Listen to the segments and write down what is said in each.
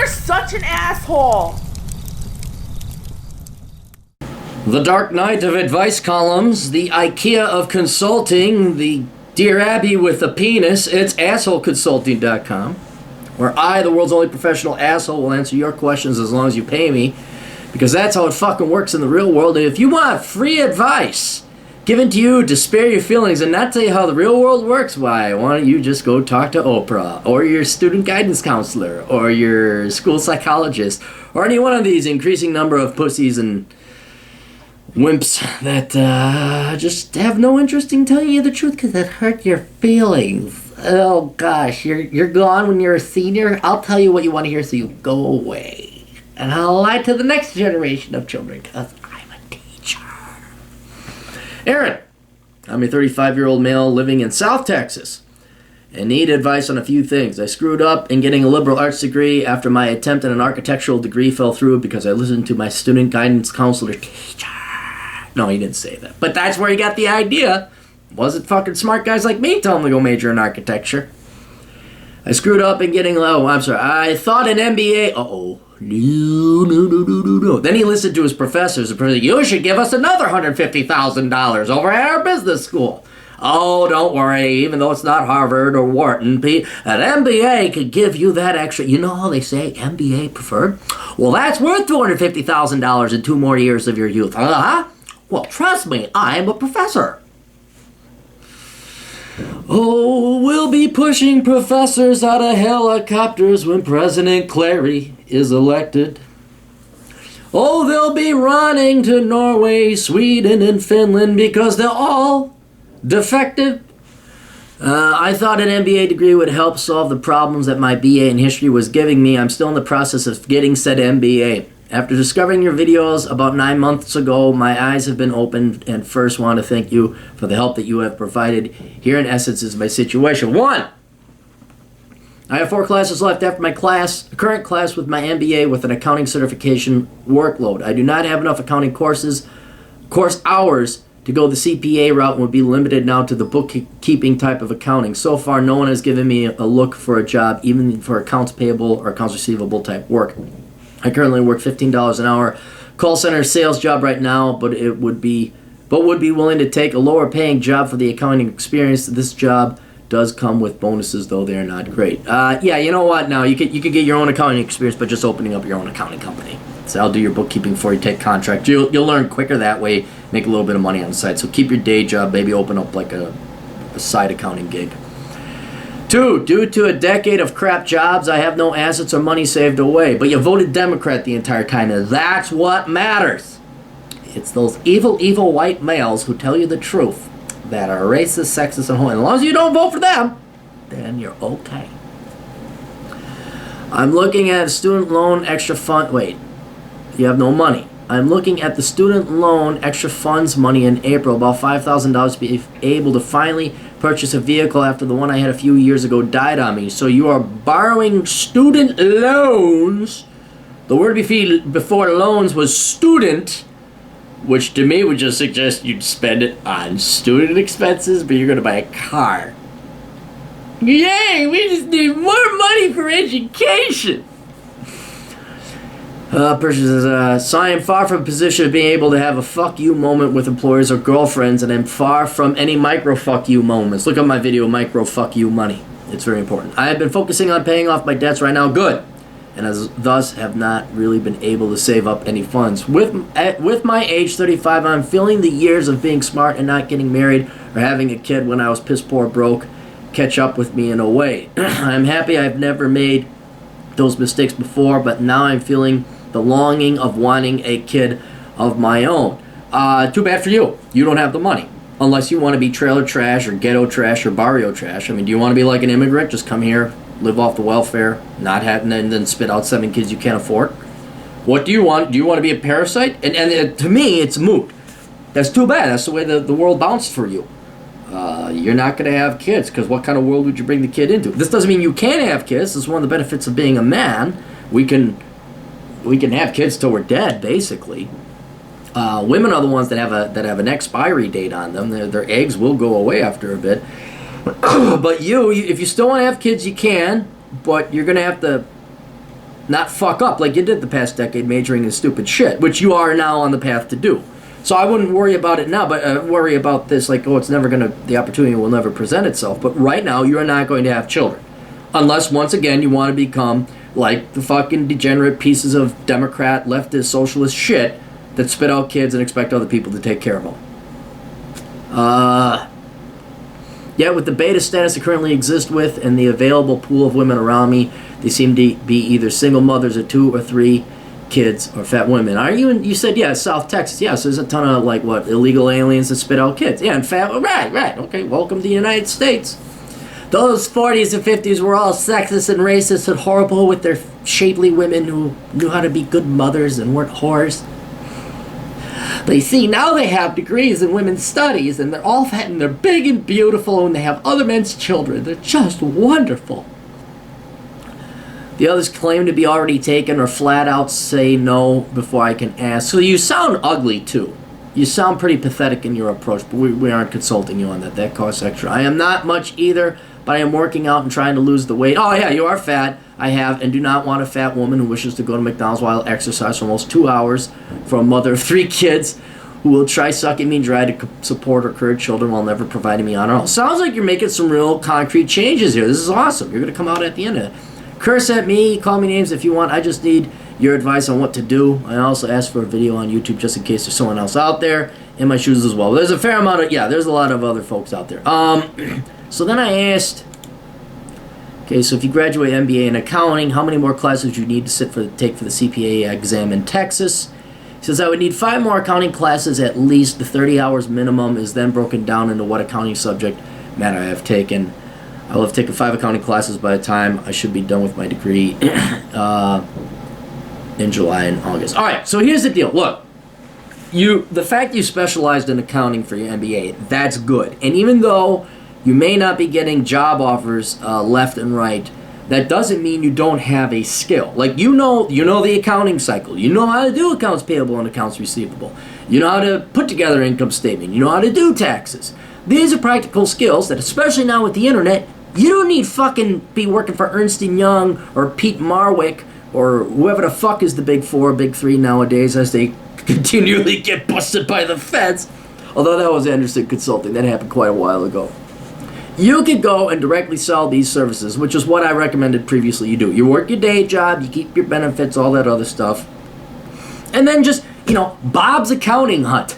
You're such an asshole. The Dark Knight of Advice columns, the IKEA of consulting, the Dear Abby with a penis. It's assholeconsulting.com, where I, the world's only professional asshole, will answer your questions as long as you pay me, because that's how it fucking works in the real world. And if you want free advice given to you to spare your feelings and not tell you how the real world works, why don't you just go talk to Oprah, or your student guidance counselor, or your school psychologist, or any one of these increasing number of pussies and wimps that just have no interest in telling you the truth because it hurt your feelings. Oh gosh, you're gone when you're a senior. I'll tell you what you want to hear, so you go away. And I'll lie to the next generation of children because I'm a teacher. Aaron, I'm a 35-year-old male living in South Texas and need advice on a few things. I screwed up in getting a liberal arts degree after my attempt at an architectural degree fell through because I listened to my student guidance counselor teacher. No, he didn't say that. But that's where he got the idea. Wasn't fucking smart guys like me tell him to go major in architecture. I screwed up in getting I thought an MBA. No. Then he listened to his professors. The professor, you should give us another $150,000 over at our business school. Oh, don't worry. Even though it's not Harvard or Wharton, an MBA could give you that extra. You know how they say MBA preferred? Well, that's worth $250,000 in 2 more years of your youth. Well, trust me, I'm a professor. Oh, we'll be pushing professors out of helicopters when President Clary is elected. Oh, they'll be running to Norway, Sweden, and Finland because they're all defective. I thought an MBA degree would help solve the problems that my BA in history was giving me. I'm still in the process of getting said MBA. After discovering your videos about 9 months ago, my eyes have been opened, and first want to thank you for the help that you have provided. Here in essence is my situation. 1, I have 4 classes left after my current class with my MBA with an accounting certification workload. I do not have enough accounting course hours to go the CPA route and would be limited now to the bookkeeping type of accounting. So far, no one has given me a look for a job, even for accounts payable or accounts receivable type work. I currently work $15 an hour, call center sales job right now, but would be willing to take a lower paying job for the accounting experience. This job does come with bonuses, though they are not great. Yeah, you know what? Now you could get your own accounting experience by just opening up your own accounting company. So I'll do your bookkeeping for you, take contract. You'll learn quicker that way, make a little bit of money on the side. So keep your day job, maybe open up like a side accounting gig. 2, due to a decade of crap jobs, I have no assets or money saved away. But you voted Democrat the entire time, and that's what matters. It's those evil, evil white males who tell you the truth that are racist, sexist, and as long as you don't vote for them, then you're okay. I'm looking at student loan extra fund. Wait, you have no money. I'm looking at the student loan extra funds money in April, about $5,000 to be able to finally purchase a vehicle after the one I had a few years ago died on me. So you are borrowing student loans. The word before loans was student, which to me would just suggest you'd spend it on student expenses, but you're going to buy a car. Yay, we just need more money for education. Purchases, so I am far from a position of being able to have a fuck you moment with employers or girlfriends, and I'm far from any micro fuck you moments. Look at my video, micro fuck you money. It's very important. I have been focusing on paying off my debts right now, good, and thus have not really been able to save up any funds. With my age 35, I'm feeling the years of being smart and not getting married or having a kid when I was piss poor broke catch up with me in a way. I'm happy I've never made those mistakes before, but now I'm feeling the longing of wanting a kid of my own. Too bad for you. You don't have the money. Unless you want to be trailer trash or ghetto trash or barrio trash. I mean, do you want to be like an immigrant? Just come here, live off the welfare, not have, and then spit out 7 kids you can't afford? What do you want? Do you want to be a parasite? And to me, it's moot. That's too bad. That's the way the world bounced for you. You're not going to have kids, because what kind of world would you bring the kid into? This doesn't mean you can't have kids. This is one of the benefits of being a man. We can have kids till we're dead, basically. Women are the ones that have an expiry date on them. Their eggs will go away after a bit. But you, if you still want to have kids, you can. But you're going to have to not fuck up like you did the past decade majoring in stupid shit, which you are now on the path to do. So I wouldn't worry about it now, but worry about this like, oh, the opportunity will never present itself. But right now, you are not going to have children. Unless, once again, you want to become like the fucking degenerate pieces of Democrat, leftist, socialist shit that spit out kids and expect other people to take care of them. Yeah, with the beta status I currently exist with and the available pool of women around me, they seem to be either single mothers or 2 or 3 kids or fat women. Are you? You said, yeah, South Texas. Yeah, so there's a ton of, like, what, illegal aliens that spit out kids. Yeah, and fat, right, okay, welcome to the United States. Those 40s and 50s were all sexist and racist and horrible with their shapely women who knew how to be good mothers and weren't whores. But you see, now they have degrees in women's studies, and they're all fat, and they're big and beautiful, and they have other men's children. They're just wonderful. The others claim to be already taken or flat out say no before I can ask. So you sound ugly, too. You sound pretty pathetic in your approach, but we aren't consulting you on that. That costs extra. I am not much either, but I am working out and trying to lose the weight. Oh, yeah, you are fat. I have and do not want a fat woman who wishes to go to McDonald's while exercise for almost 2 hours for a mother of 3 kids who will try sucking me dry to support her current children while never providing me on her own. Sounds like you're making some real concrete changes here. This is awesome. You're going to come out at the end of it. Curse at me, call me names if you want. I just need your advice on what to do. I also asked for a video on YouTube just in case there's someone else out there in my shoes as well. There's a fair amount of, there's a lot of other folks out there. So then I asked, okay, so if you graduate MBA in accounting, how many more classes do you need to take for the CPA exam in Texas? He says I would need 5 more accounting classes at least. The 30 hours minimum is then broken down into what accounting subject matter I have taken. I will have taken 5 accounting classes by the time I should be done with my degree in July and August. All right, so here's the deal. Look, the fact you specialized in accounting for your MBA, that's good. And even though you may not be getting job offers left and right, that doesn't mean you don't have a skill. Like, you know the accounting cycle. You know how to do accounts payable and accounts receivable. You know how to put together an income statement. You know how to do taxes. These are practical skills that, especially now with the internet, you don't need fucking be working for Ernst & Young or Pete Marwick or whoever the fuck is the big 4, big 3 nowadays as they continually get busted by the feds. Although that was Anderson Consulting. That happened quite a while ago. You could go and directly sell these services, which is what I recommended previously you do. You work your day job, you keep your benefits, all that other stuff. And then just, Bob's Accounting Hut.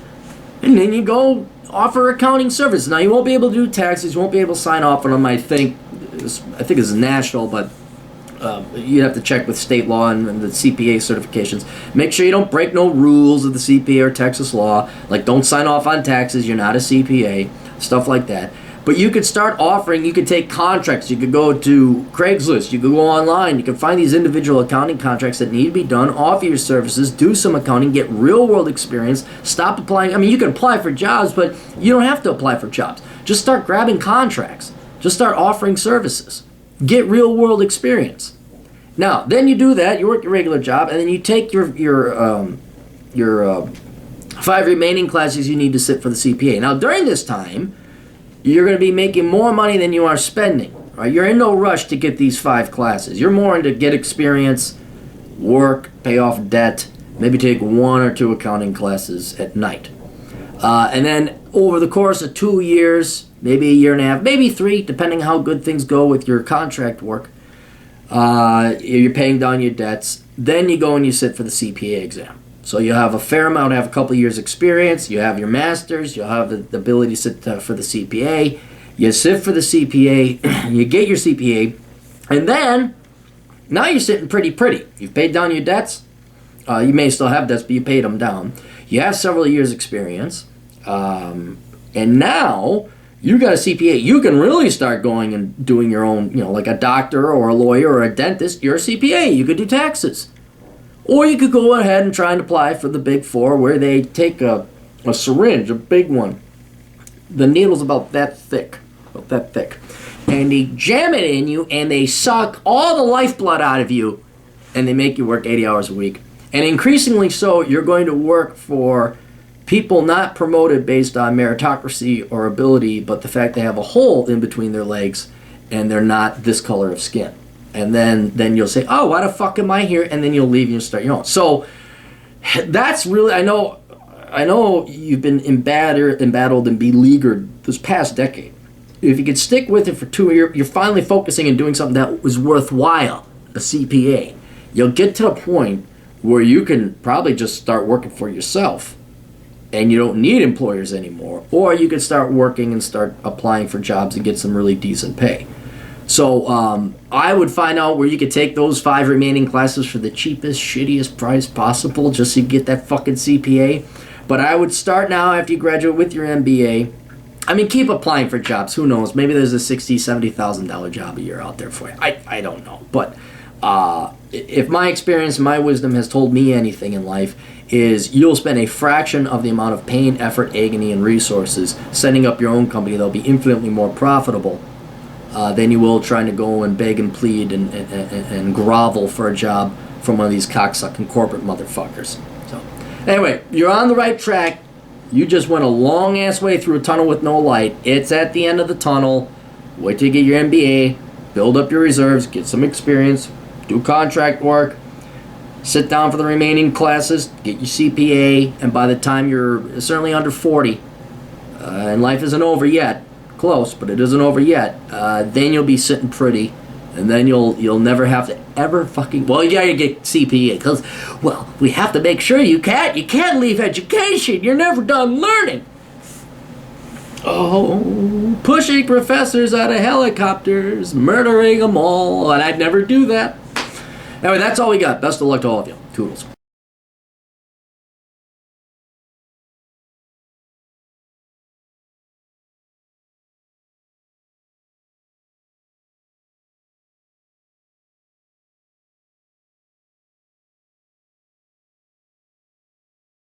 And then you go offer accounting services. Now, you won't be able to do taxes, you won't be able to sign off on them, I think it's national, but you have to check with state law and the CPA certifications. Make sure you don't break no rules of the CPA or Texas law, like don't sign off on taxes, you're not a CPA, stuff like that. But you could start offering, you could take contracts, you could go to Craigslist, you could go online, you can find these individual accounting contracts that need to be done, offer your services, do some accounting, get real world experience, stop applying. I mean, you can apply for jobs, but you don't have to apply for jobs. Just start grabbing contracts. Just start offering services. Get real world experience. Now, then you do that, you work your regular job, and then you take your 5 remaining classes you need to sit for the CPA. Now, during this time, you're going to be making more money than you are spending. Right? You're in no rush to get these 5 classes. You're more into get experience, work, pay off debt, maybe take 1 or 2 accounting classes at night. And then over the course of 2 years, maybe a year and a half, maybe 3, depending how good things go with your contract work, you're paying down your debts. Then you go and you sit for the CPA exam. So you have a fair amount, have a couple of years experience, you have your master's, you'll have the ability to sit for the CPA, you sit for the CPA, you get your CPA, and then, now you're sitting pretty. You've paid down your debts, you may still have debts, but you paid them down. You have several years experience, and now, you got a CPA, you can really start going and doing your own, like a doctor or a lawyer or a dentist, you're a CPA, you could do taxes. Or you could go ahead and try and apply for the big 4 where they take a syringe, a big one. The needle's about that thick. And they jam it in you and they suck all the lifeblood out of you and they make you work 80 hours a week. And increasingly so, you're going to work for people not promoted based on meritocracy or ability, but the fact they have a hole in between their legs and they're not this color of skin. And then you'll say, oh, why the fuck am I here? And then you'll leave and you'll start your own. So that's really, I know you've been embattled and beleaguered this past decade. If you could stick with it for 2 years, you're finally focusing and doing something that was worthwhile, a CPA. You'll get to the point where you can probably just start working for yourself and you don't need employers anymore. Or you could start working and start applying for jobs and get some really decent pay. So I would find out where you could take those 5 remaining classes for the cheapest, shittiest price possible just so you get that fucking CPA. But I would start now after you graduate with your MBA. I mean, keep applying for jobs. Who knows? Maybe there's a $60,000, $70,000 job a year out there for you. I don't know. But if my experience, my wisdom has told me anything in life, is you'll spend a fraction of the amount of pain, effort, agony, and resources setting up your own company that'll be infinitely more profitable than you will trying to go and beg and plead and grovel for a job from one of these cocksucking corporate motherfuckers. So, anyway, you're on the right track. You just went a long-ass way through a tunnel with no light. It's at the end of the tunnel. Wait till you get your MBA, build up your reserves, get some experience, do contract work, sit down for the remaining classes, get your CPA, and by the time you're certainly under 40, and life isn't over yet, close, but it isn't over yet, then you'll be sitting pretty, and then you'll never have to ever fucking, well, you gotta get CPA, because, well, we have to make sure you can't leave education, you're never done learning. Oh, pushing professors out of helicopters, murdering them all, and I'd never do that. Anyway, that's all we got. Best of luck to all of you. Toodles.